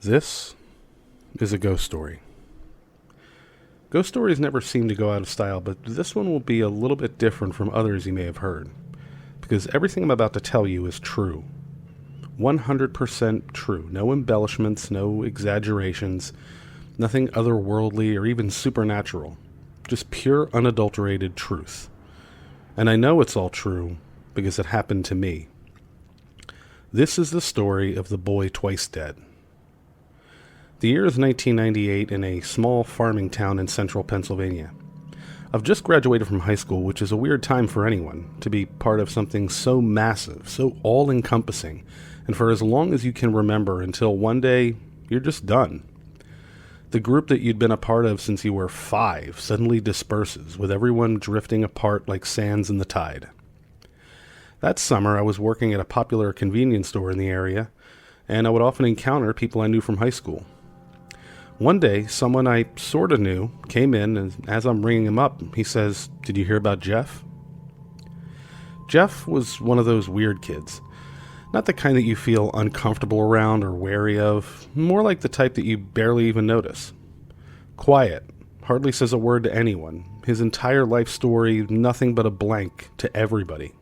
This is a ghost story. Ghost stories never seem to go out of style, but this one will be a little bit different from others you may have heard, because everything I'm about to tell you is true. 100% true. No embellishments, no exaggerations, nothing otherworldly or even supernatural. Just pure, unadulterated truth. And I know it's all true because it happened to me. This is the story of the boy twice dead. The year is 1998 in a small farming town in central Pennsylvania. I've just graduated from high school, which is a weird time for anyone, to be part of something so massive, so all-encompassing, and for as long as you can remember until one day you're just done. The group that you'd been a part of since you were 5 suddenly disperses, with everyone drifting apart like sands in the tide. That summer, I was working at a popular convenience store in the area, and I would often encounter people I knew from high school. One day, someone I sort of knew came in, and as I'm ringing him up, he says, "Did you hear about Jeff?" Jeff was one of those weird kids. Not the kind that you feel uncomfortable around or wary of, more like the type that you barely even notice. Quiet, hardly says a word to anyone, his entire life story nothing but a blank to everybody.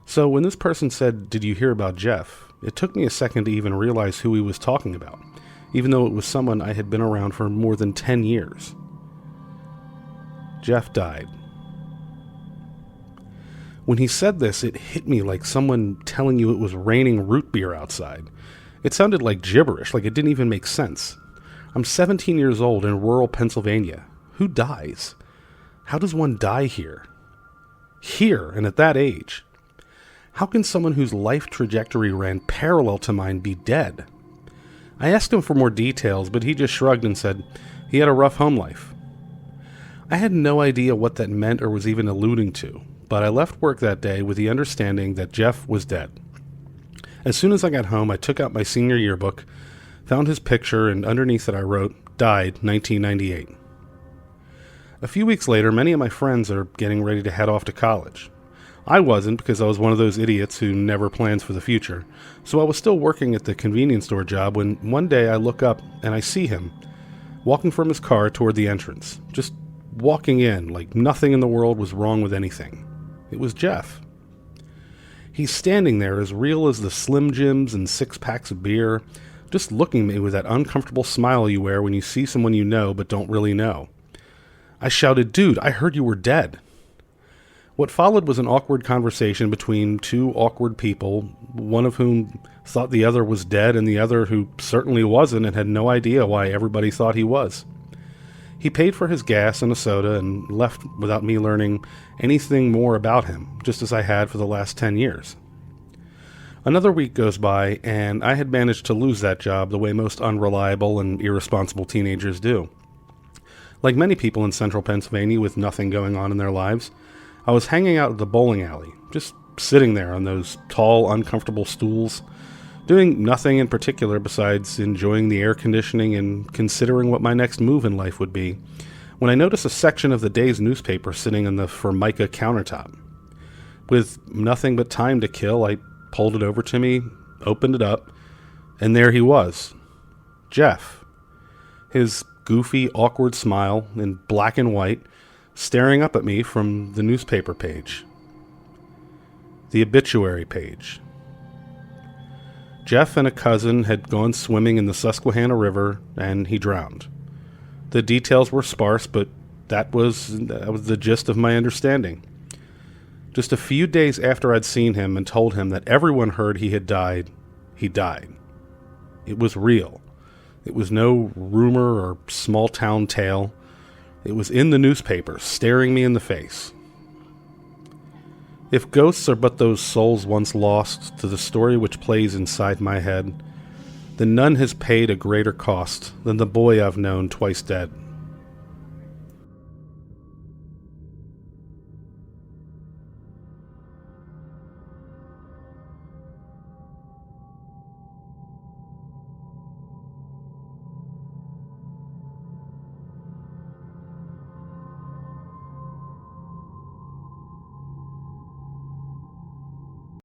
So when this person said, "Did you hear about Jeff?" it took me a second to even realize who he was talking about, even though it was someone I had been around for more than 10 years. Jeff died. When he said this, it hit me like someone telling you it was raining root beer outside. It sounded like gibberish, like it didn't even make sense. I'm 17 years old in rural Pennsylvania. Who dies? How does one die here? Here, and at that age. How can someone whose life trajectory ran parallel to mine be dead? I asked him for more details, but he just shrugged and said he had a rough home life. I had no idea what that meant or was even alluding to, but I left work that day with the understanding that Jeff was dead. As soon as I got home, I took out my senior yearbook, found his picture, and underneath it I wrote, "Died 1998. A few weeks later, many of my friends are getting ready to head off to college. I wasn't, because I was one of those idiots who never plans for the future, so I was still working at the convenience store job when one day I look up and I see him walking from his car toward the entrance, just walking in like nothing in the world was wrong with anything. It was Jeff. He's standing there as real as the Slim Jims and 6-packs of beer, just looking at me with that uncomfortable smile you wear when you see someone you know but don't really know. I shouted, "Dude, I heard you were dead." What followed was an awkward conversation between two awkward people, one of whom thought the other was dead and the other who certainly wasn't and had no idea why everybody thought he was. He paid for his gas and a soda and left without me learning anything more about him, just as I had for the last 10 years. Another week goes by, and I had managed to lose that job the way most unreliable and irresponsible teenagers do. Like many people in central Pennsylvania with nothing going on in their lives, I was hanging out at the bowling alley, just sitting there on those tall, uncomfortable stools, doing nothing in particular besides enjoying the air conditioning and considering what my next move in life would be, when I noticed a section of the day's newspaper sitting on the Formica countertop. With nothing but time to kill, I pulled it over to me, opened it up, and there he was. Jeff. His goofy, awkward smile in black and white, staring up at me from the newspaper page. The obituary page. Jeff and a cousin had gone swimming in the Susquehanna River, and he drowned. The details were sparse, but that was the gist of my understanding. Just a few days after I'd seen him and told him that everyone heard he had died, he died. It was real. It was no rumor or small-town tale. It was in the newspaper, staring me in the face. If ghosts are but those souls once lost to the story which plays inside my head, then none has paid a greater cost than the boy I've known twice dead.